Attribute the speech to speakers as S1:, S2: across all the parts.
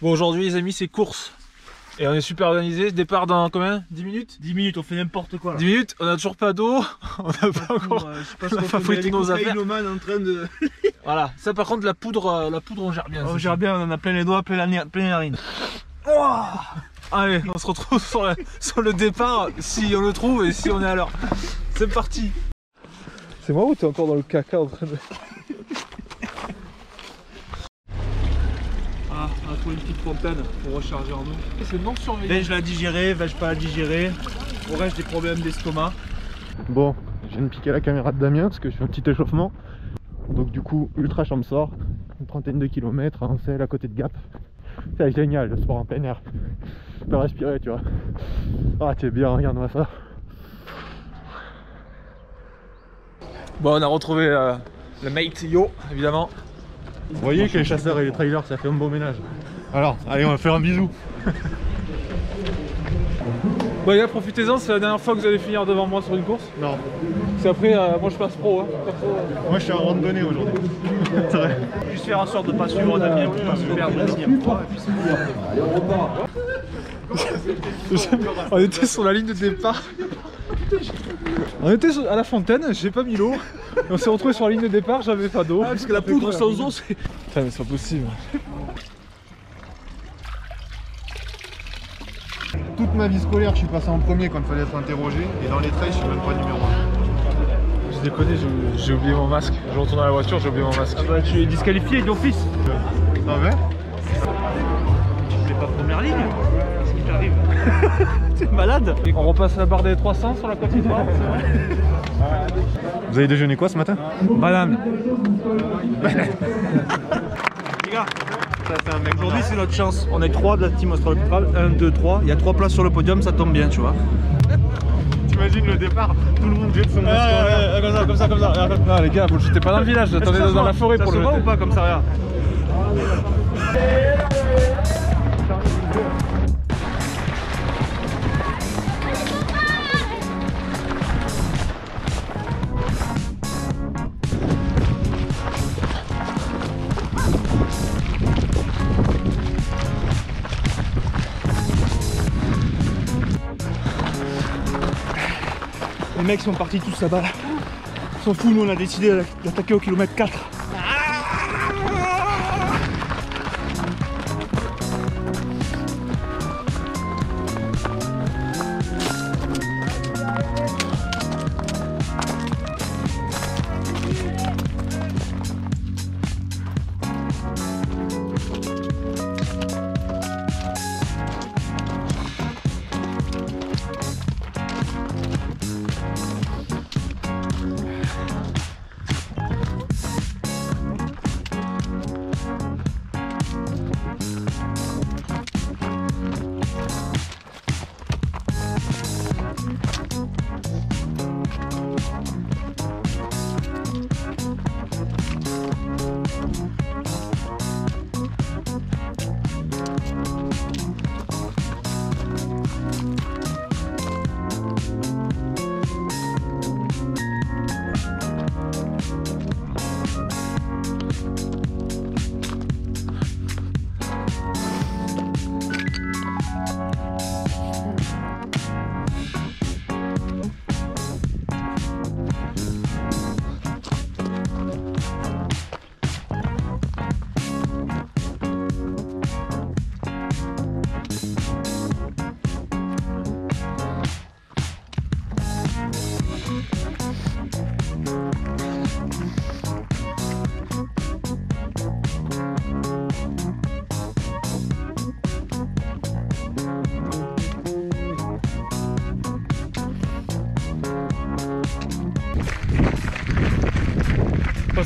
S1: Bon, aujourd'hui les amis, c'est course. Et on est super organisé. Départ dans combien? 10 minutes?
S2: 10 minutes, on fait n'importe quoi là.
S1: 10 minutes, on a toujours pas d'eau. On a pas encore.
S2: Je sais pas ce qu'on
S1: pas
S2: fait,
S1: fouetté nos affaires.
S2: en train de...
S1: Voilà, ça par contre, la poudre on gère bien.
S2: On gère bien, on en a plein les doigts, plein les narines.
S1: Oh, allez, on se retrouve sur le départ, si on le trouve et si on est à l'heure. C'est parti. C'est moi ou t'es encore dans le caca en train de... Ah, on a trouvé une petite fontaine pour recharger en eau. C'est non surveillé.
S2: Vais-je la digérer, vais-je pas la digérer? Aurais-je des problèmes d'estomac?
S3: Bon, je viens de piquer la caméra de Damien parce que je fais un petit échauffement. Donc du coup, ultra Chamsort, une trentaine de kilomètres à Ancel, à côté de Gap. C'est génial, le sport en plein air. Je peux respirer, tu vois. Ah, t'es bien, regarde-moi ça.
S1: Bon, on a retrouvé le mate Yo, évidemment.
S3: Vous voyez que les chasseurs et les trailers, ça fait un beau ménage. Alors, allez, on va faire un bisou.
S1: Bon les gars, profitez-en, c'est la dernière fois que vous allez finir devant moi sur une course.
S3: Non,
S1: C'est après, moi je passe pro. Hein.
S3: moi je suis en randonnée aujourd'hui. C'est vrai.
S2: Juste faire en sorte de pas suivre Damien pour pas se perdre la deuxième fois.
S1: On était sur la ligne de départ. On était à la fontaine, j'ai pas mis l'eau. On s'est retrouvé sur la ligne de départ, j'avais pas d'eau.
S2: Parce que la poudre sans eau, c'est...
S1: Putain mais c'est pas possible.
S3: Toute ma vie scolaire, je suis passé en premier quand il fallait être interrogé. Et dans les trails, je suis même pas numéro 1.
S1: J'ai déconné, j'ai oublié mon masque. Je retourne dans la voiture, j'ai oublié mon masque.
S2: Ah bah tu es disqualifié d'office.
S3: Ah ouais?
S2: Tu fais pas première ligne? Qu'est-ce qui t'arrive? T'es malade?
S1: On repasse la barre des 300 sur la côte d'Ivoire, c'est vrai.
S3: Vous avez déjeuné quoi ce matin?
S2: Banane. Les gars, aujourd'hui c'est notre chance. On est 3 de la team Austral-Pitral. 1, 2, 3. Il y a 3 places sur le podium, ça tombe bien, tu vois.
S3: T'imagines le départ, tout le monde jette son masque.
S1: Comme ça. Non les gars, vous le jetez pas dans le village, attendez dans la forêt pour le
S2: jeter.
S1: jeter.
S2: Ou pas comme ça, regarde. Les mecs sont partis tous là-bas. Ils s'en foutent, nous on a décidé d'attaquer au kilomètre 4.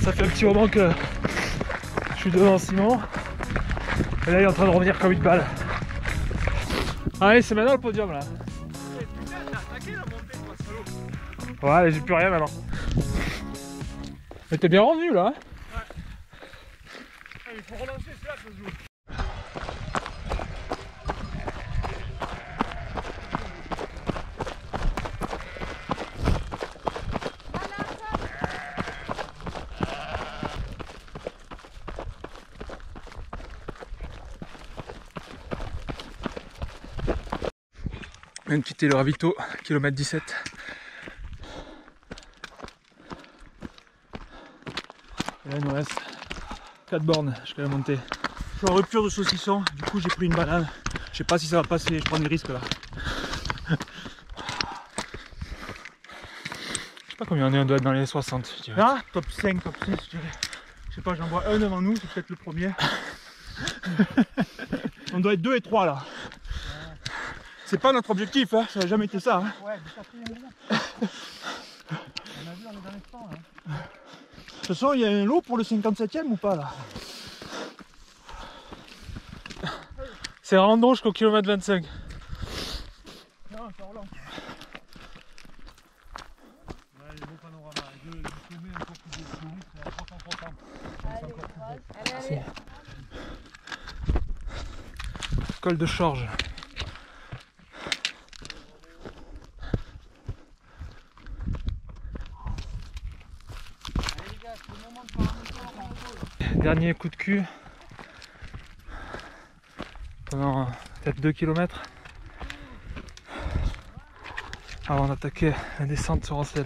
S2: Ça fait un petit moment que je suis devant Simon. Et là il est en train de revenir comme une balle. Allez, c'est maintenant le podium là. Ouais, j'ai plus rien maintenant. Mais t'es bien revenu là. Il faut relancer, c'est là que ça se joue. vient de quitter le ravito, kilomètre 17. Et là il nous reste 4 bornes jusqu'à la montée.
S4: Je suis en rupture de saucisson, du coup j'ai pris une banane. Je sais pas si ça va passer, je prends des risques là.
S2: Je sais pas combien on doit être dans les 60, je dirais.
S4: Ah, top 5, top 6 je dirais. Je sais pas, j'en vois un devant nous, c'est peut-être le premier. On doit être 2 et 3 là. C'est pas notre objectif, hein. Ça n'a jamais été ça. Hein. Ouais, mais ça fait un moment. On a vu, on est dans les temps. Hein. De toute façon, il y a un lot pour le 57e ou pas là?
S2: C'est randon jusqu'au kilomètre 25.
S4: Non, c'est Orlan. Ouais, les beaux panoramas. Je sommet un peu plus de flou, c'est à 330.
S5: Allez,
S2: Col de Chorges. Dernier coup de cul pendant peut-être 2 km avant d'attaquer la descente sur Ancel.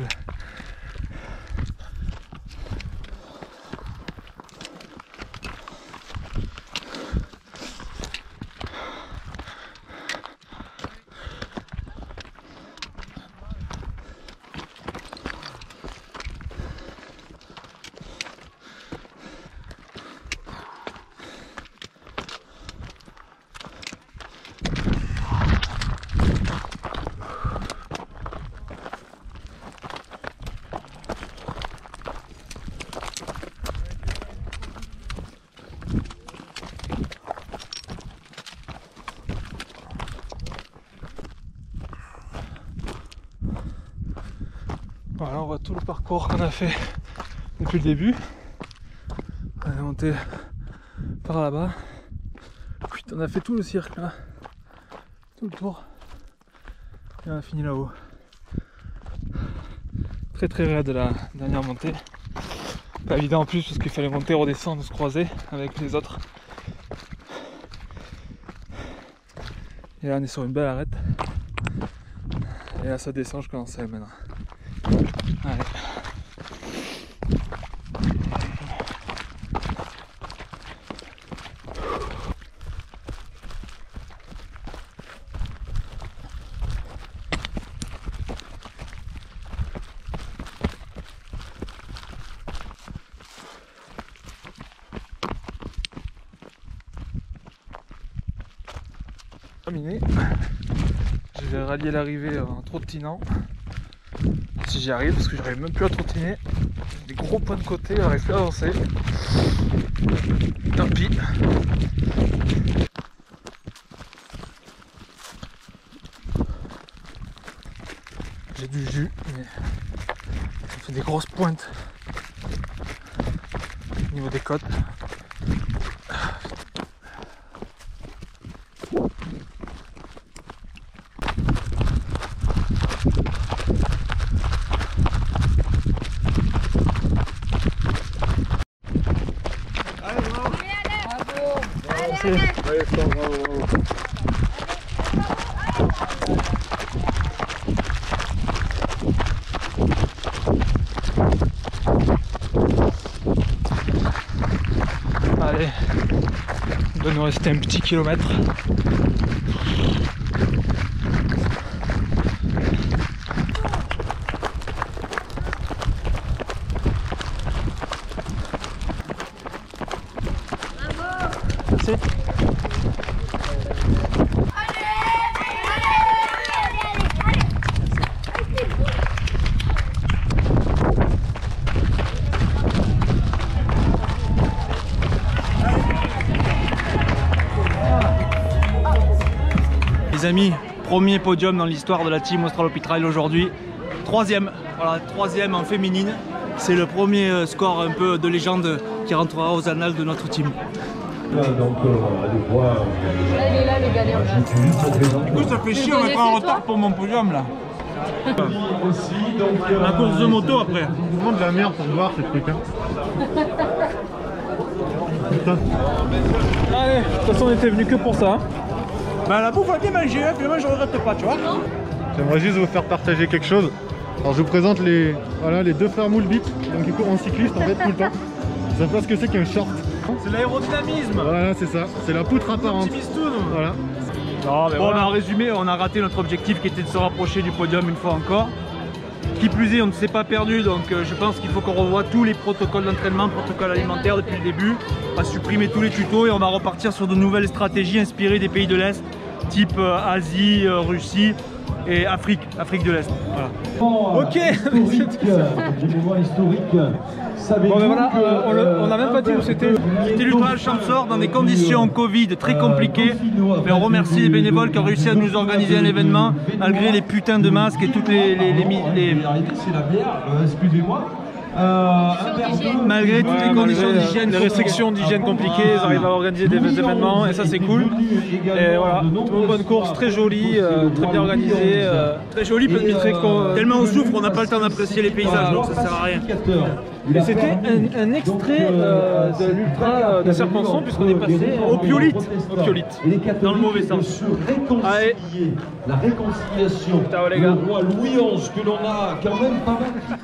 S2: Voilà, on voit tout le parcours qu'on a fait depuis le début. On est monté par là-bas. On a fait tout le cirque là, tout le tour. Et on a fini là-haut. Très raide la dernière montée. Pas évident en plus parce qu'il fallait monter, redescendre, se croiser avec les autres. Et là on est sur une belle arête. Et là ça descend jusqu'à Ancel maintenant. Allez. Terminé. Je vais rallier l'arrivée en trottinant. Si j'y arrive, parce que j'arrive même plus à trottiner. Des gros points de côté, j'arrive plus à avancer. Tant pis. J'ai du jus, mais ça fait des grosses pointes au niveau des côtes.
S1: Allez, bravo, bravo.
S2: Allez, il doit nous rester un petit kilomètre. Merci.
S4: Les amis, premier podium dans l'histoire de la team Australopithrail aujourd'hui. Troisième, voilà, troisième en féminine. C'est le premier score un peu de légende qui rentrera aux annales de notre team.
S5: Là, il est là le gagnant.
S4: Du coup, ça fait chier, on va être en retard pour mon podium là. La course de moto après.
S3: C'est vraiment de la merde pour boire ces trucs. Hein. Putain.
S2: Allez, de toute façon on était venu que pour ça.
S4: Bah la bouffe a été mangée, hein, finalement je regrette pas, tu vois.
S3: J'aimerais juste vous faire partager quelque chose. Alors je vous présente les, voilà, les deux frères Moulbit, donc ils courent en cycliste en fait tout le temps. Ils savent pas ce que c'est qu'un short.
S1: C'est l'aérodynamisme.
S3: Voilà, c'est ça, c'est la poutre apparente.
S1: Optimistoun.
S3: Voilà.
S1: Non, mais
S2: Bon,
S1: voilà.
S2: en résumé, on a raté notre objectif qui était de se rapprocher du podium une fois encore. Qui plus est, on ne s'est pas perdu, donc je pense qu'il faut qu'on revoie tous les protocoles d'entraînement, protocoles alimentaires depuis le début, à supprimer tous les tutos et on va repartir sur de nouvelles stratégies inspirées des pays de l'Est, type Asie, Russie et Afrique de l'Est. Voilà.
S1: Ok. Bon ben voilà, on n'a même pas dit où c'était.
S2: C'était l'Ultra Chamsor dans des conditions Covid très compliquées, mais on remercie les bénévoles qui ont réussi à nous organiser un événement malgré les putains de masques et toutes les malgré toutes les conditions d'hygiène,
S1: les restrictions d'hygiène compliquées, ils arrivent à organiser des événements et ça c'est cool. Et voilà, une bonne course, très jolie, très bien organisée, très jolie, plein de
S2: tellement on souffre, on n'a pas le temps d'apprécier les paysages, donc ça sert à rien.
S1: Et c'était un extrait de l'ultra de Serpenson puisqu'on est passé
S2: Au Piolite,
S1: dans le mauvais sens. Allez,
S6: la réconciliation.
S1: Ciao, les gars.
S6: Le roi Louis XI que l'on a quand même pas mal.